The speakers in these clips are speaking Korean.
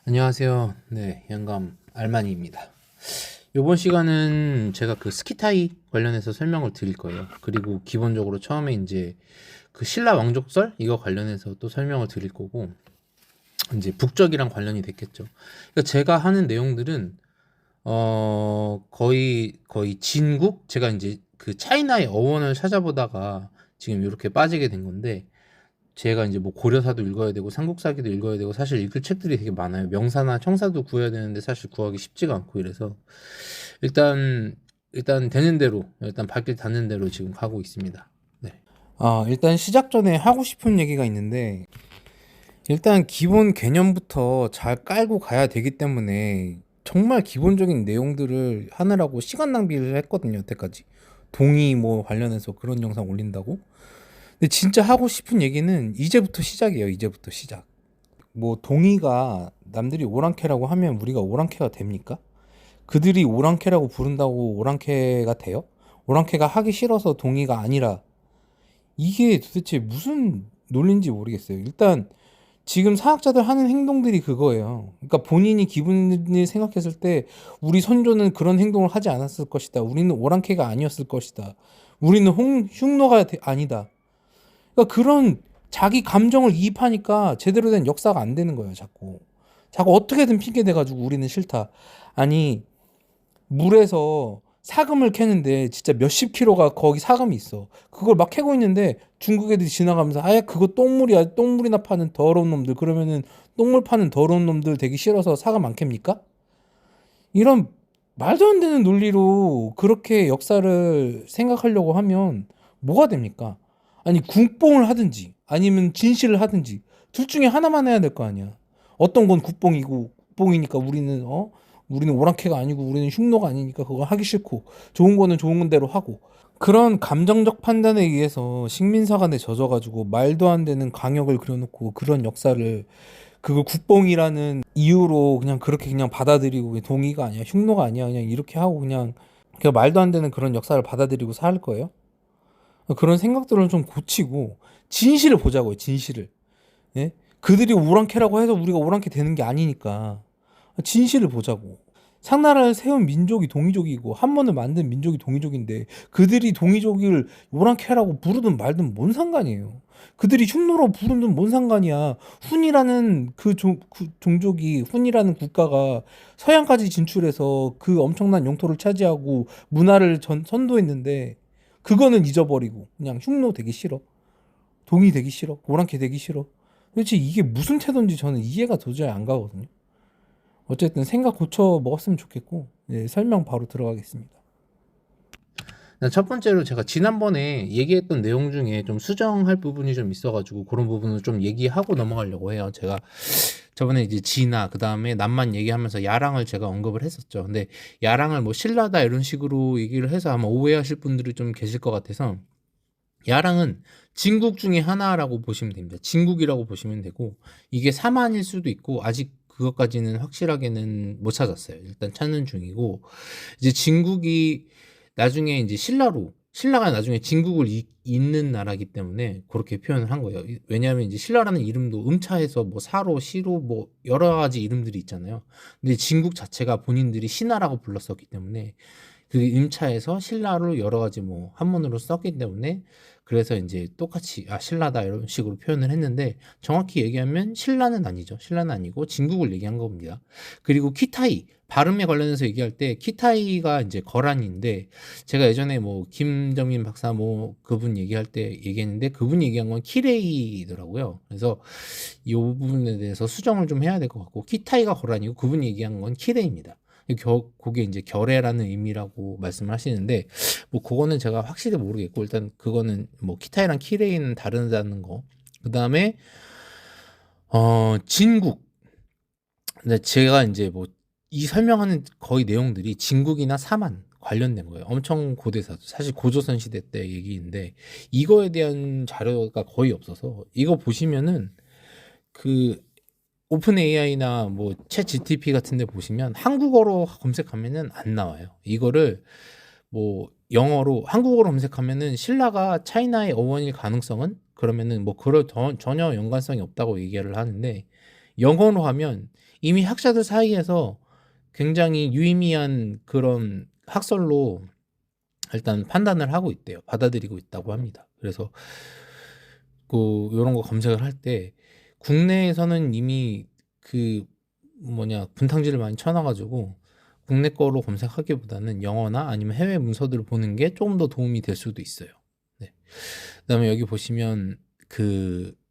안녕하세요. 네, 영감 알마니입니다. 이번 시간은 제가 그 스키타이 관련해서 설명을 드릴 거예요. 그리고 기본적으로 처음에 이제 그 신라 왕족설 이거 관련해서 또 설명을 드릴 거고, 이제 북적이랑 관련이 됐겠죠. 그러니까 제가 하는 내용들은 거의 진국, 제가 이제 그 차이나의 어원을 찾아보다가 지금 이렇게 빠지게 된 건데, 제가 이제 뭐 고려사도 읽어야 되고 삼국사기도 읽어야 되고 사실 읽을 책들이 되게 많아요. 명사나 청사도 구해야 되는데 사실 구하기 쉽지가 않고 이래서 일단 되는 대로, 일단 발길 닿는 대로 지금 가고 있습니다. 네. 일단 시작 전에 하고 싶은 얘기가 있는데, 일단 기본 개념부터 잘 깔고 가야 되기 때문에 정말 기본적인 내용들을 하느라고 시간 낭비를 했거든요, 여태까지. 동의 뭐 관련해서 그런 영상 올린다고. 근데 진짜 하고 싶은 얘기는 이제부터 시작이에요. 이제부터 시작. 뭐 동의가 남들이 오랑캐라고 하면 우리가 오랑캐가 됩니까? 그들이 오랑캐라고 부른다고 오랑캐가 돼요? 오랑캐가 하기 싫어서 동의가 아니라, 이게 도대체 무슨 논리인지 모르겠어요. 일단 지금 사학자들 하는 행동들이 그거예요. 그러니까 본인이 기분을 생각했을 때 우리 선조는 그런 행동을 하지 않았을 것이다. 우리는 오랑캐가 아니었을 것이다. 우리는 흉노가 아니다. 그러니까 그런 자기 감정을 이입하니까 제대로 된 역사가 안 되는 거예요, 자꾸. 자꾸 어떻게든 핑계 대가지고 우리는 싫다. 아니, 물에서 사금을 캐는데 진짜 몇십 킬로가 거기 사금이 있어. 그걸 막 캐고 있는데 중국 애들이 지나가면서 아예 그거 똥물이야. 똥물이나 파는 더러운 놈들. 그러면은 똥물 파는 더러운 놈들 되기 싫어서 사금 안 캡니까? 이런 말도 안 되는 논리로 그렇게 역사를 생각하려고 하면 뭐가 됩니까? 아니, 국뽕을 하든지 아니면 진실을 하든지 둘 중에 하나만 해야 될 거 아니야. 어떤 건 국뽕이고, 국뽕이니까 우리는 오랑캐가 아니고 우리는 흉노가 아니니까 그거 하기 싫고, 좋은 거는 좋은 대로 하고, 그런 감정적 판단에 의해서 식민사관에 젖어가지고 말도 안 되는 강역을 그려놓고 그런 역사를, 그걸 국뽕이라는 이유로 그냥 그렇게 그냥 받아들이고, 동의가 아니야, 흉노가 아니야, 그냥 이렇게 하고 그냥 말도 안 되는 그런 역사를 받아들이고 살 거예요? 그런 생각들을 좀 고치고 진실을 보자고요. 진실을. 예? 그들이 오랑캐라고 해서 우리가 오랑캐 되는 게 아니니까 진실을 보자고. 상나라를 세운 민족이 동이족이고 한 번을 만든 민족이 동이족인데, 그들이 동이족을 오랑캐라고 부르든 말든 뭔 상관이에요. 그들이 흉노로 부르든 뭔 상관이야. 훈이라는 그 종족이, 훈이라는 국가가 서양까지 진출해서 그 엄청난 영토를 차지하고 문화를 선도했는데, 그거는 잊어버리고 그냥 흉노 되기 싫어, 동이 되기 싫어, 오랑캐 되기 싫어. 도대체 이게 무슨 태도인지 저는 이해가 도저히 안 가거든요. 어쨌든 생각 고쳐 먹었으면 좋겠고, 네, 설명 바로 들어가겠습니다. 첫 번째로 제가 지난번에 얘기했던 내용 중에 좀 수정할 부분이 좀 있어가지고 그런 부분을 좀 얘기하고 넘어가려고 해요. 제가 저번에 이제 진화, 그 다음에 남만 얘기하면서 야랑을 제가 언급을 했었죠. 근데 야랑을 뭐 신라다 이런 식으로 얘기를 해서 아마 오해하실 분들이 좀 계실 것 같아서, 야랑은 진국 중에 하나라고 보시면 됩니다. 진국이라고 보시면 되고, 이게 사만일 수도 있고 아직 그것까지는 확실하게는 못 찾았어요. 일단 찾는 중이고, 이제 진국이 나중에 이제 신라가 나중에 진국을 잇는 나라기 때문에 그렇게 표현을 한 거예요. 왜냐하면 이제 신라라는 이름도 음차해서 뭐 사로, 시로 뭐 여러 가지 이름들이 있잖아요. 근데 진국 자체가 본인들이 신하라고 불렀었기 때문에 그 임차에서 신라로 여러 가지 뭐 한문으로 썼기 때문에, 그래서 이제 똑같이 신라다 이런 식으로 표현을 했는데, 정확히 얘기하면 신라는 아니죠. 신라는 아니고 진국을 얘기한 겁니다. 그리고 키타이 발음에 관련해서 얘기할 때 키타이가 이제 거란인데, 제가 예전에 뭐 김정민 박사 뭐 그분 얘기할 때 얘기했는데, 그분 얘기한 건 키레이더라고요. 그래서 이 부분에 대해서 수정을 좀 해야 될 것 같고, 키타이가 거란이고 그분 얘기한 건 키레이입니다. 그게 이제 결애라는 의미라고 말씀을 하시는데, 뭐 그거는 제가 확실히 모르겠고, 일단 그거는 뭐 키타이랑 키레이는 다르다는 거. 그 다음에 진국. 근데 제가 이제 뭐 이 설명하는 거의 내용들이 진국이나 사만 관련된 거예요. 엄청 고대사도 사실 고조선 시대 때 얘기인데, 이거에 대한 자료가 거의 없어서, 이거 보시면은 그 오픈 AI나 뭐 챗 GTP 같은 데 보시면 한국어로 검색하면은 안 나와요. 이거를 뭐 영어로 한국어로 검색하면은 신라가 차이나의 어원일 가능성은, 그러면은 뭐 전혀 연관성이 없다고 얘기를 하는데, 영어로 하면 이미 학자들 사이에서 굉장히 유의미한 그런 학설로 일단 판단을 하고 있대요. 받아들이고 있다고 합니다. 그래서 그 요런 거 검색을 할 때 국내에서는 이미 그 분탕질을 많이 쳐놔가지고 국내 거로 검색하기보다는 영어나 아니면 해외 문서들을 보는 게 조금 더 도움이 될 수도 있어요. 네. 그다음에 여기 보시면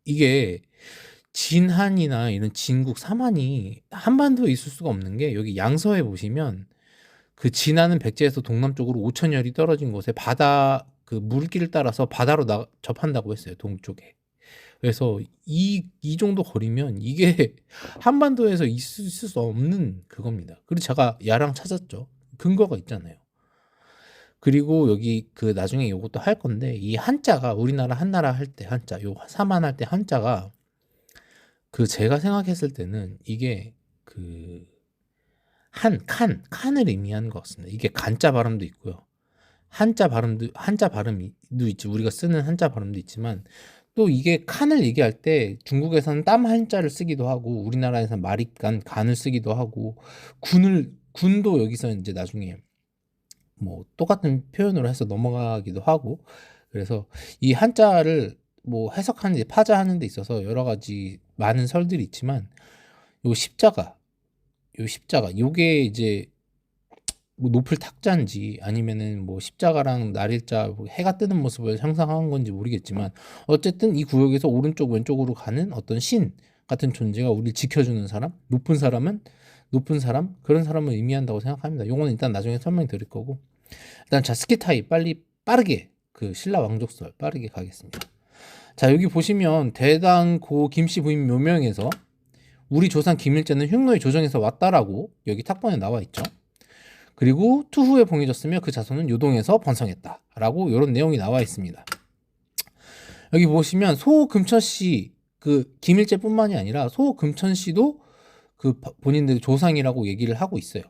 이게 진한이나 이런 진국, 삼한이 한반도에 있을 수가 없는 게 여기 양서에 보시면 그 진안은 백제에서 동남쪽으로 5,000여리 떨어진 곳에 바다 그 물길을 따라서 바다로 접한다고 했어요. 동쪽에. 그래서 이 정도 거리면 이게 한반도에서 있을 수 없는 그겁니다. 그리고 제가 야랑 찾았죠. 근거가 있잖아요. 그리고 여기 그 나중에 요것도 할 건데 이 한자가 우리나라 한나라 할 때 한자 요 사만할 때 한자가 그 제가 생각했을 때는 이게 그 칸을 의미하는 것 같습니다. 이게 간자 발음도 있고요. 한자 발음도 있지. 우리가 쓰는 한자 발음도 있지만 또 이게 칸을 얘기할 때 중국에서는 땀 한자를 쓰기도 하고 우리나라에서는 마립간 간을 쓰기도 하고 군도 여기서 이제 나중에 뭐 똑같은 표현으로 해서 넘어가기도 하고 그래서 이 한자를 뭐 해석하는 데 파자하는 데 있어서 여러 가지 많은 설들이 있지만 요 십자가 요게 이제 뭐 높을 탁자인지 아니면은 뭐 십자가랑 날일자 해가 뜨는 모습을 상상한 건지 모르겠지만 어쨌든 이 구역에서 오른쪽 왼쪽으로 가는 어떤 신 같은 존재가 우리를 지켜주는 사람, 높은 사람 그런 사람을 의미한다고 생각합니다. 요거는 일단 나중에 설명드릴 거고 일단 자 스키타이 빠르게 그 신라 왕족설 빠르게 가겠습니다. 자 여기 보시면 대당고 김씨 부인 묘명에서 우리 조상 김일제는 흉노의 조정에서 왔다라고 여기 탁본에 나와 있죠. 그리고 투후에 봉해졌으며 그 자손은 요동에서 번성했다라고 이런 내용이 나와 있습니다. 여기 보시면 소금천씨 그 김일제뿐만이 아니라 소금천씨도 그 본인들 조상이라고 얘기를 하고 있어요.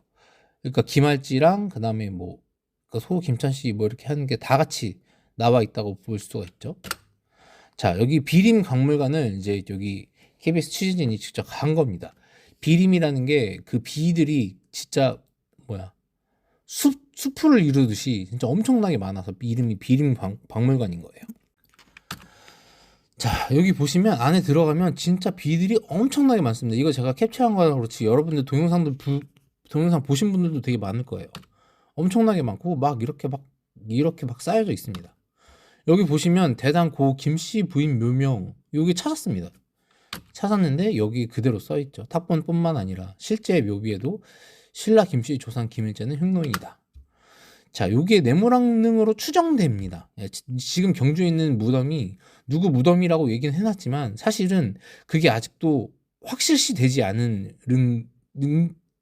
그러니까 김할지랑 그다음에 뭐 소김천씨 뭐 이렇게 하는 게 다 같이 나와 있다고 볼 수가 있죠. 자 여기 비림박물관을 이제 여기 KBS 취재진이 직접 간 겁니다. 비림이라는 게 그 비들이 진짜 숲을 이루듯이 진짜 엄청나게 많아서 이름이 비림박물관인 거예요. 자 여기 보시면 안에 들어가면 진짜 비들이 엄청나게 많습니다. 이거 제가 캡처한 거라 그렇지 여러분들 동영상 보신 분들도 되게 많을 거예요. 엄청나게 많고 막 이렇게 막 쌓여져 있습니다. 여기 보시면 대당 고 김씨 부인 묘명 여기 찾았는데 여기 그대로 써있죠. 탁본뿐만 아니라 실제 묘비에도 신라 김씨 조상 김일제는 흉노인이다. 자, 요게 네모랑능으로 추정됩니다. 지금 경주에 있는 무덤이 누구 무덤이라고 얘기는 해놨지만 사실은 그게 아직도 확실시 되지 않은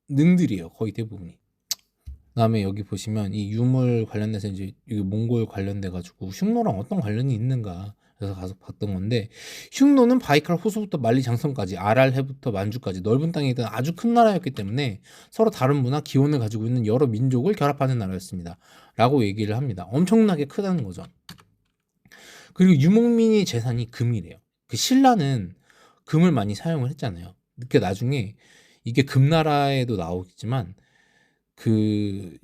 능들이에요. 거의 대부분이. 그다음에 여기 보시면 이 유물 관련돼서 이제 이 몽골 관련돼 가지고 흉노랑 어떤 관련이 있는가 그래서 가서 봤던 건데 흉노는 바이칼 호수부터 만리 장성까지 아랄해부터 만주까지 넓은 땅에 있던 아주 큰 나라였기 때문에 서로 다른 문화 기원을 가지고 있는 여러 민족을 결합하는 나라였습니다. 라고 얘기를 합니다. 엄청나게 크다는 거죠. 그리고 유목민의 재산이 금이래요. 그 신라는 금을 많이 사용을 했잖아요. 그러니까 나중에 이게 금나라에도 나오겠지만 그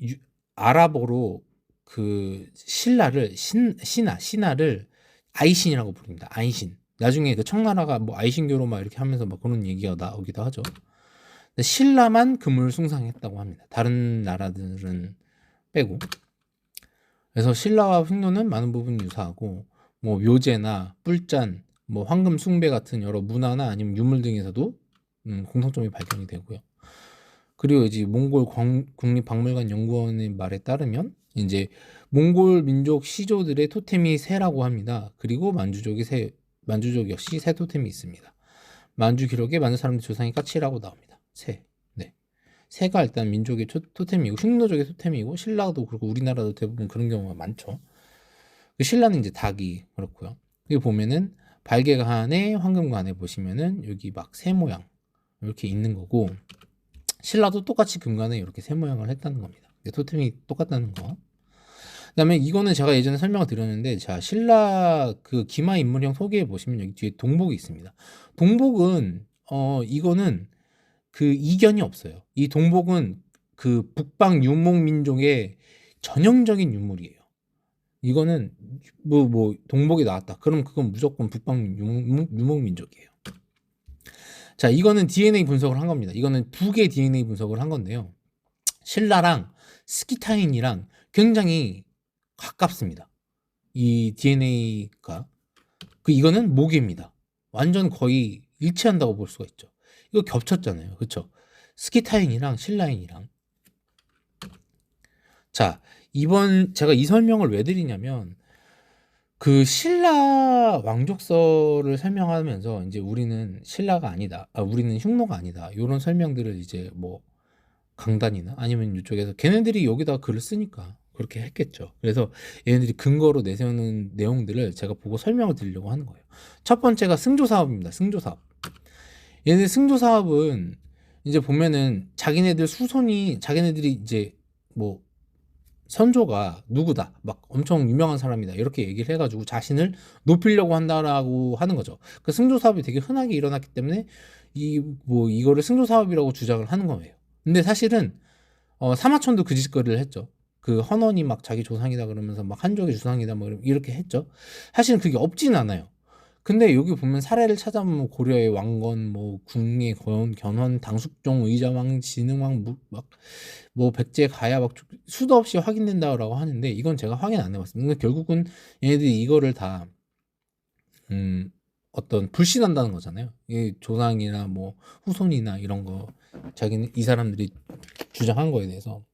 아랍어로 그 신하를 아이신이라고 부릅니다. 아이신. 나중에 그 청나라가 뭐 아이신교로 막 이렇게 하면서 막 그런 얘기가 나오기도 하죠. 근데 신라만 금을 숭상했다고 합니다. 다른 나라들은 빼고. 그래서 신라와 흉노는 많은 부분 유사하고 뭐 묘제나 뿔잔, 뭐 황금 숭배 같은 여러 문화나 아니면 유물 등에서도 공통점이 발견이 되고요. 그리고 이제 몽골 국립박물관 연구원의 말에 따르면 이제 몽골 민족 시조들의 토템이 새라고 합니다. 그리고 만주족 역시 새 토템이 있습니다. 만주 기록에 만주 사람들 조상이 까치라고 나옵니다. 새. 네. 새가 일단 민족의 토템이고 흉노족의 토템이고 신라도 그렇고 우리나라도 대부분 그런 경우가 많죠. 신라는 이제 닭이 그렇고요. 여기 보면은 발개간에 황금관에 보시면은 여기 막 새 모양 이렇게 있는 거고 신라도 똑같이 금관에 이렇게 새 모양을 했다는 겁니다. 토템이 똑같다는 거. 그다음에 이거는 제가 예전에 설명을 드렸는데 자 신라 그 기마 인물형 소개에 보시면 여기 뒤에 동복이 있습니다. 동복은 이거는 그 이견이 없어요. 이 동복은 그 북방 유목민족의 전형적인 유물이에요. 이거는 뭐 동복이 나왔다. 그럼 그건 무조건 북방 유목민족이에요. 자, 이거는 DNA 분석을 한 겁니다. 이거는 북의 DNA 분석을 한 건데요. 신라랑 스키타인이랑 굉장히 가깝습니다. 이 DNA가 이거는 모계입니다. 완전 거의 일치한다고 볼 수가 있죠. 이거 겹쳤잖아요. 그쵸? 스키타인이랑 신라인이랑. 자, 이번 제가 이 설명을 왜 드리냐면 그 신라 왕족서를 설명하면서 이제 우리는 신라가 아니다. 우리는 흉노가 아니다. 이런 설명들을 이제 뭐 강단이나 아니면 이쪽에서 걔네들이 여기다 글을 쓰니까 그렇게 했겠죠. 그래서 얘네들이 근거로 내세우는 내용들을 제가 보고 설명을 드리려고 하는 거예요. 첫 번째가 승조사업입니다. 승조사업. 얘네 승조사업은 이제 보면은 자기네들이 이제 뭐 선조가 누구다, 막 엄청 유명한 사람이다 이렇게 얘기를 해가지고 자신을 높이려고 한다라고 하는 거죠. 그 승조사업이 되게 흔하게 일어났기 때문에 이거를 승조사업이라고 주장을 하는 거예요. 근데 사실은 사마천도 그 짓거리를 했죠. 그 헌원이 막 자기 조상이다 그러면서 막 한족의 조상이다 뭐 이렇게 했죠. 사실은 그게 없진 않아요. 근데 여기 보면 사례를 찾아보면 고려의 왕건, 뭐 궁의 견훤, 당숙종, 의자왕, 진흥왕, 뭐 백제, 가야 막 수도 없이 확인된다라고 하는데 이건 제가 확인 안 해봤습니다. 근데 결국은 얘네들이 이거를 다 어떤 불신한다는 거잖아요. 이 조상이나 뭐 후손이나 이런 거 자기는 이 사람들이 주장한 거에 대해서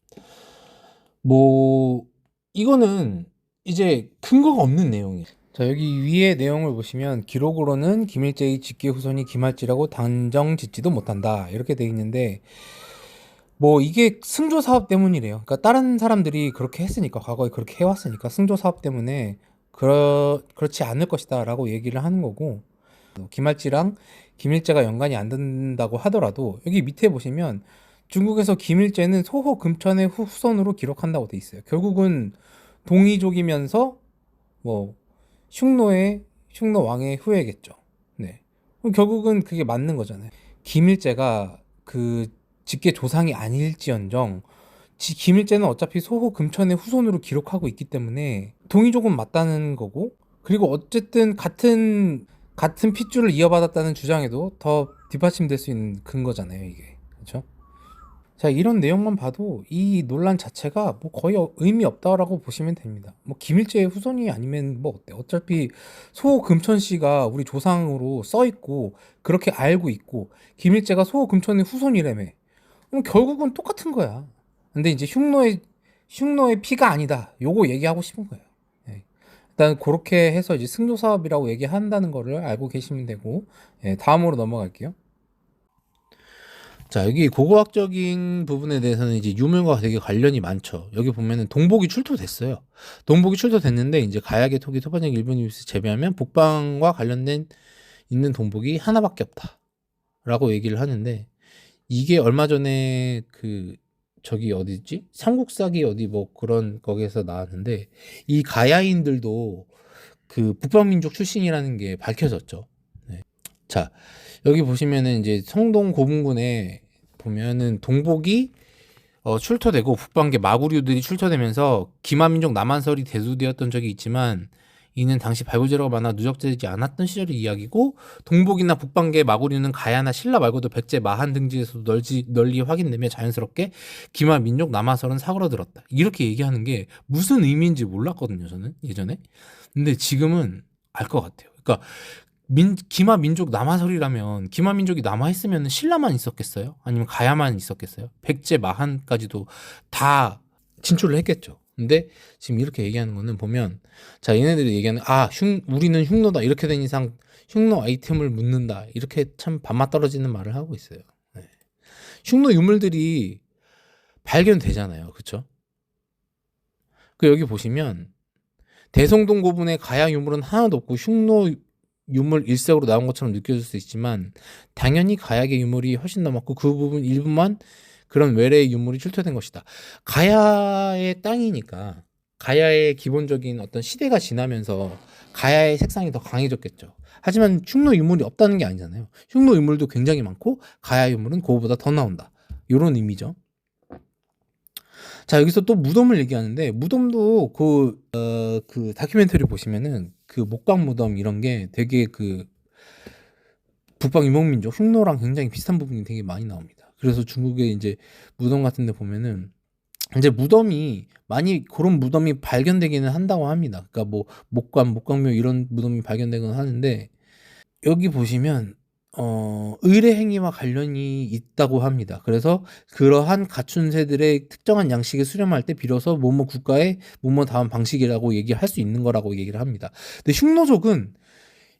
뭐 이거는 이제 근거가 없는 내용이에요. 자, 여기 위에 내용을 보시면 기록으로는 김일제의 직계 후손이 김할지라고 단정 짓지도 못한다 이렇게 돼 있는데 뭐 이게 승조 사업 때문이래요. 그러니까 다른 사람들이 그렇게 했으니까 과거에 그렇게 해왔으니까 승조 사업 때문에 그렇지 않을 것이다라고 얘기를 하는 거고 김할지랑 김일제가 연관이 안 된다고 하더라도 여기 밑에 보시면 중국에서 김일제는 소호 금천의 후손으로 기록한다고 돼 있어요. 결국은 동이족이면서 뭐 흉노 왕의 후예겠죠. 네. 그럼 결국은 그게 맞는 거잖아요. 김일제가 그 직계 조상이 아닐지언정 김일제는 어차피 소호 금천의 후손으로 기록하고 있기 때문에 동이족은 맞다는 거고 그리고 어쨌든 같은 핏줄을 이어받았다는 주장에도 더 뒷받침될 수 있는 근거잖아요, 이게. 그렇죠? 자, 이런 내용만 봐도 이 논란 자체가 뭐 거의 의미 없다라고 보시면 됩니다. 뭐 김일제의 후손이 아니면 뭐 어때? 어차피 소금천 씨가 우리 조상으로 써 있고 그렇게 알고 있고 김일제가 소금천의 후손이라며. 그럼 결국은 똑같은 거야. 근데 이제 흉노의 피가 아니다. 요거 얘기하고 싶은 거예요. 예. 일단 그렇게 해서 이제 승조 사업이라고 얘기한다는 거를 알고 계시면 되고, 예, 다음으로 넘어갈게요. 자, 여기 고고학적인 부분에 대해서는 이제 유물과 되게 관련이 많죠. 여기 보면은 동복이 출토됐어요. 동복이 출토됐는데 이제 가야계 토기 토반역 일본 유스 재배하면 북방과 관련된 있는 동복이 하나밖에 없다라고 얘기를 하는데 이게 얼마 전에 저기 어디지? 삼국사기 어디 뭐 그런 거기에서 나왔는데 이 가야인들도 그 북방민족 출신이라는 게 밝혀졌죠. 네. 자, 여기 보시면은 이제 성동 고분군에 보면은 동복이 출토되고 북방계 마구류들이 출토되면서 기마민족 남한설이 대두되었던 적이 있지만 이는 당시 발굴재료가 많아 누적되지 않았던 시절의 이야기고 동복이나 북방계 마구류는 가야나 신라 말고도 백제 마한 등지에서도 널리 확인되며 자연스럽게 기마민족 남한설은 사그러들었다. 이렇게 얘기하는 게 무슨 의미인지 몰랐거든요, 저는 예전에. 근데 지금은 알 것 같아요. 그러니까 기마 민족 남아설이라면 기마 민족이 남아있으면 신라만 있었겠어요? 아니면 가야만 있었겠어요? 백제 마한까지도 다 진출을 했겠죠. 근데 지금 이렇게 얘기하는 거는 보면 자, 얘네들이 얘기하는 우리는 흉노다 이렇게 된 이상 흉노 아이템을 묻는다 이렇게 참 밥맛 떨어지는 말을 하고 있어요. 네. 흉노 유물들이 발견되잖아요, 그렇죠? 여기 보시면 대성동 고분의 가야 유물은 하나도 없고 흉노 유물 일색으로 나온 것처럼 느껴질 수 있지만 당연히 가야계 유물이 훨씬 남았고 그 부분 일부만 그런 외래의 유물이 출토된 것이다. 가야의 땅이니까 가야의 기본적인 어떤 시대가 지나면서 가야의 색상이 더 강해졌겠죠. 하지만 흉노 유물이 없다는 게 아니잖아요. 흉노 유물도 굉장히 많고 가야 유물은 그거보다 더 나온다. 이런 의미죠. 자, 여기서 또 무덤을 얘기하는데, 무덤도 그 다큐멘터리 보시면은 그 목박 무덤 이런 게 되게 그 북방 유목민족 흉노랑 굉장히 비슷한 부분이 되게 많이 나옵니다. 그래서 중국의 이제 무덤 같은 데 보면은 이제 무덤이 많이 그런 무덤이 발견되기는 한다고 합니다. 그러니까 뭐 목관묘 이런 무덤이 발견되곤 하는데, 여기 보시면 의례 행위와 관련이 있다고 합니다. 그래서 그러한 가춘새들의 특정한 양식을 수렴할 때 비로소 뭐뭐 국가의 뭐뭐 다음 방식이라고 얘기할 수 있는 거라고 얘기를 합니다. 근데 흉노족은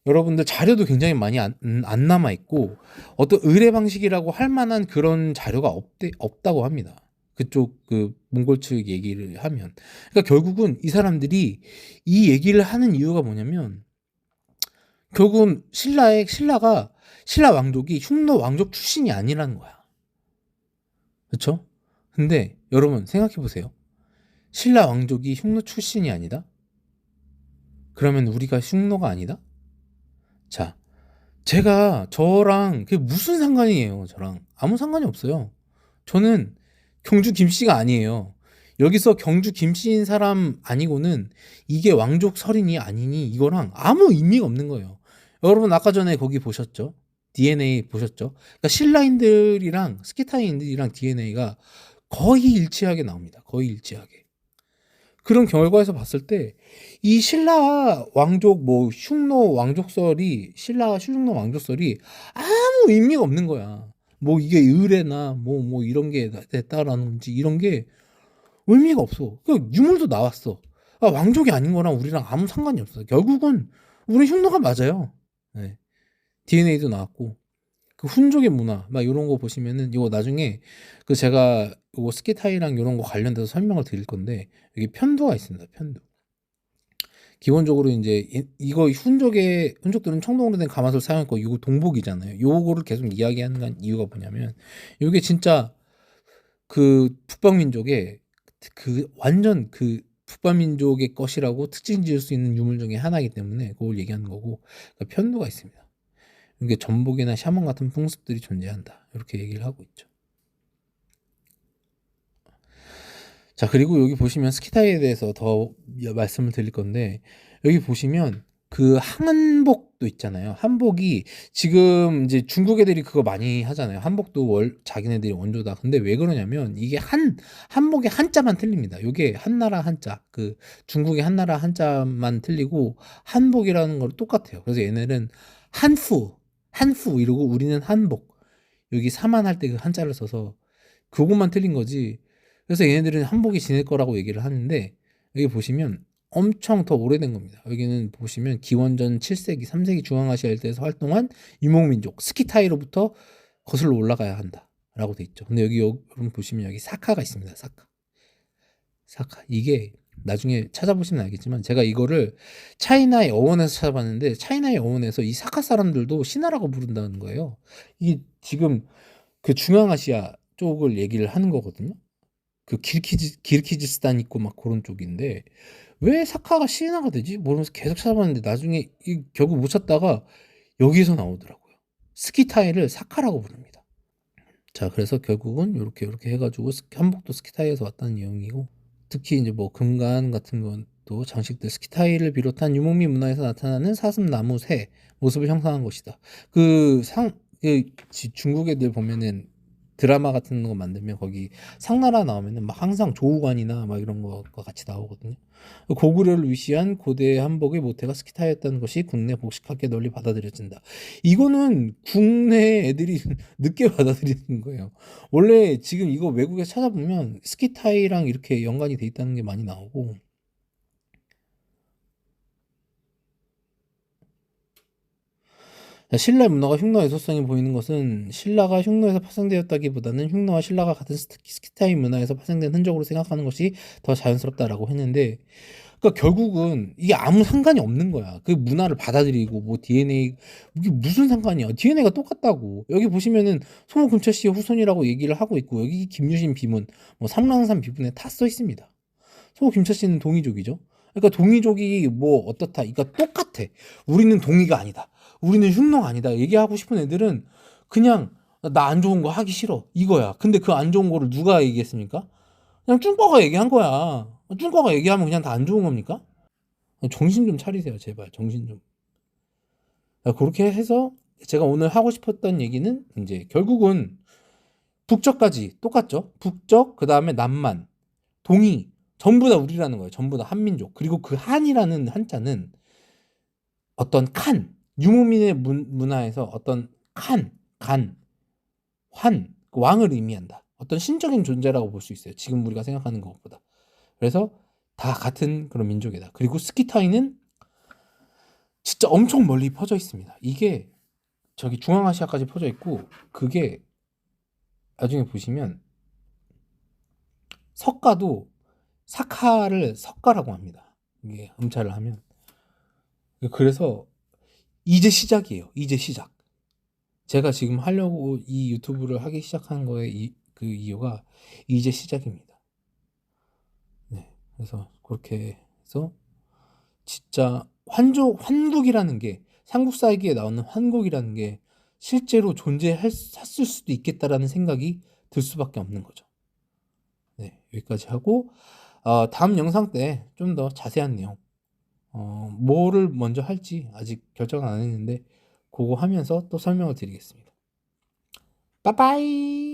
여러분들 자료도 굉장히 많이 안 남아 있고 어떤 의례 방식이라고 할 만한 그런 자료가 없다고 합니다. 그쪽 그 몽골 측 얘기를 하면, 그러니까 결국은 이 사람들이 이 얘기를 하는 이유가 뭐냐면, 결국은 신라가 신라 왕족이 흉노 왕족 출신이 아니라는 거야. 그렇죠? 근데 여러분 생각해 보세요. 신라 왕족이 흉노 출신이 아니다? 그러면 우리가 흉노가 아니다? 자, 저랑 그게 무슨 상관이에요? 저랑 아무 상관이 없어요. 저는 경주 김씨가 아니에요. 여기서 경주 김씨인 사람 아니고는 이게 왕족 설인이 아니니 이거랑 아무 의미가 없는 거예요. 여러분 아까 전에 거기 보셨죠? DNA 보셨죠? 그러니까 신라인들이랑 스키타인들이랑 DNA가 거의 일치하게 나옵니다. 거의 일치하게. 그런 결과에서 봤을 때 이 신라 왕족 뭐 흉노 왕족설이 신라 흉노 왕족설이 아무 의미가 없는 거야. 뭐 이게 의례나 뭐 이런 게 됐다라는지 이런 게 의미가 없어. 그 유물도 나왔어. 아, 왕족이 아닌 거랑 우리랑 아무 상관이 없어. 결국은 우리 흉노가 맞아요. 네. DNA도 나왔고 그 훈족의 문화 막 이런 거 보시면은 이거 나중에 그 제가 이거 스키타이랑 이런 거 관련돼서 설명을 드릴 건데 여기 편두가 있습니다. 편두. 기본적으로 이제 이거 훈족들은 청동으로 된 가마솥을 사용했고 이거 동복이잖아요. 요거를 계속 이야기하는 이유가 뭐냐면 이게 진짜 그 북방민족의 그 완전 그 북방민족의 것이라고 특징 지을 수 있는 유물 중에 하나이기 때문에 그걸 얘기하는 거고, 그러니까 편두가 있습니다. 이게 전복이나 샤먼 같은 풍습들이 존재한다. 이렇게 얘기를 하고 있죠. 자, 그리고 여기 보시면 스키타이에 대해서 더 말씀을 드릴 건데, 여기 보시면 그 한복도 있잖아요. 한복이 지금 이제 중국 애들이 그거 많이 하잖아요. 한복도 자기네들이 원조다. 근데 왜 그러냐면 이게 한복의 한자만 틀립니다. 요게 한나라 한자, 그 중국의 한나라 한자만 틀리고 한복이라는 걸 똑같아요. 그래서 얘네는 한후 이러고 우리는 한복. 여기 사만할 때 그 한자를 써서 그것만 틀린 거지. 그래서 얘네들은 한복이 지낼 거라고 얘기를 하는데, 여기 보시면 엄청 더 오래된 겁니다. 여기는 보시면 기원전 7세기, 3세기 중앙아시아 일대에서 활동한 유목민족 스키타이로부터 거슬러 올라가야 한다 라고 돼 있죠. 근데 여러분 보시면 여기 사카가 있습니다. 사카. 이게 나중에 찾아보시면 알겠지만 제가 이거를 차이나의 어원에서 찾아봤는데, 차이나의 어원에서 이 사카 사람들도 신하라고 부른다는 거예요. 이게 지금 그 중앙아시아 쪽을 얘기를 하는 거거든요. 그 기르키즈스탄 있고 막 그런 쪽인데 왜 사카가 신화가 되지? 모르면서 계속 찾아봤는데 나중에 결국 못 찾다가 여기서 나오더라고요. 스키타이를 사카라고 부릅니다. 자, 그래서 결국은 이렇게 해가지고 한복도 스키타이에서 왔다는 내용이고, 특히 이제 뭐 금관 같은 것도 장식들 스키타이를 비롯한 유목민 문화에서 나타나는 사슴나무 새 모습을 형상한 것이다. 중국 애들 보면은 드라마 같은 거 만들면 거기 상나라 나오면은 막 항상 조우관이나 막 이런 거가 같이 나오거든요. 고구려를 위시한 고대 한복의 모태가 스키타이였다는 것이 국내 복식학계 널리 받아들여진다. 이거는 국내 애들이 늦게 받아들이는 거예요. 원래 지금 이거 외국에서 찾아보면 스키타이랑 이렇게 연관이 돼 있다는 게 많이 나오고, 신라 문화가 흉노의 소성이 보이는 것은 신라가 흉노에서 파생되었다기보다는 흉노와 신라가 같은 스키타이 문화에서 파생된 흔적으로 생각하는 것이 더 자연스럽다라고 했는데, 그러니까 결국은 이게 아무 상관이 없는 거야. 그 문화를 받아들이고 뭐 DNA 이게 무슨 상관이야? DNA가 똑같다고. 여기 보시면은 소모 금철 씨의 후손이라고 얘기를 하고 있고, 여기 김유신 비문, 뭐 삼랑산 비문에 다 써 있습니다. 소모 김철 씨는 동이족이죠. 그러니까 동이족이 뭐 어떻다? 이거 똑같아. 우리는 동이가 아니다. 우리는 흉노 아니다 얘기하고 싶은 애들은 그냥 나 안 좋은 거 하기 싫어 이거야. 근데 그 안 좋은 거를 누가 얘기했습니까? 그냥 쭝과가 얘기한 거야. 쭝과가 얘기하면 그냥 다 안 좋은 겁니까? 정신 좀 차리세요 제발. 정신 좀. 그렇게 해서 제가 오늘 하고 싶었던 얘기는 이제 결국은 북적까지 똑같죠. 북적, 그 다음에 남만, 동이 전부 다 우리라는 거예요. 전부 다 한민족. 그리고 그 한이라는 한자는 어떤 칸, 유목민의 문화에서 어떤 칸, 간, 환, 그 왕을 의미한다. 어떤 신적인 존재라고 볼 수 있어요. 지금 우리가 생각하는 것보다. 그래서 다 같은 그런 민족이다. 그리고 스키타이는 진짜 엄청 멀리 퍼져 있습니다. 이게 저기 중앙아시아까지 퍼져 있고 그게 나중에 보시면 석가도 사카를 석가라고 합니다. 이게 음차를 하면. 그래서 이제 시작이에요. 이제 시작. 제가 지금 하려고 이 유튜브를 하기 시작한 거의 그 이유가 이제 시작입니다. 네. 그래서 그렇게 해서 진짜 환국이라는 게 삼국사기에 나오는 환국이라는 게 실제로 존재했을 수도 있겠다라는 생각이 들 수밖에 없는 거죠. 네, 여기까지 하고 다음 영상 때 좀 더 자세한 내용 뭐를 먼저 할지 아직 결정은 안 했는데 그거 하면서 또 설명을 드리겠습니다. 빠빠이.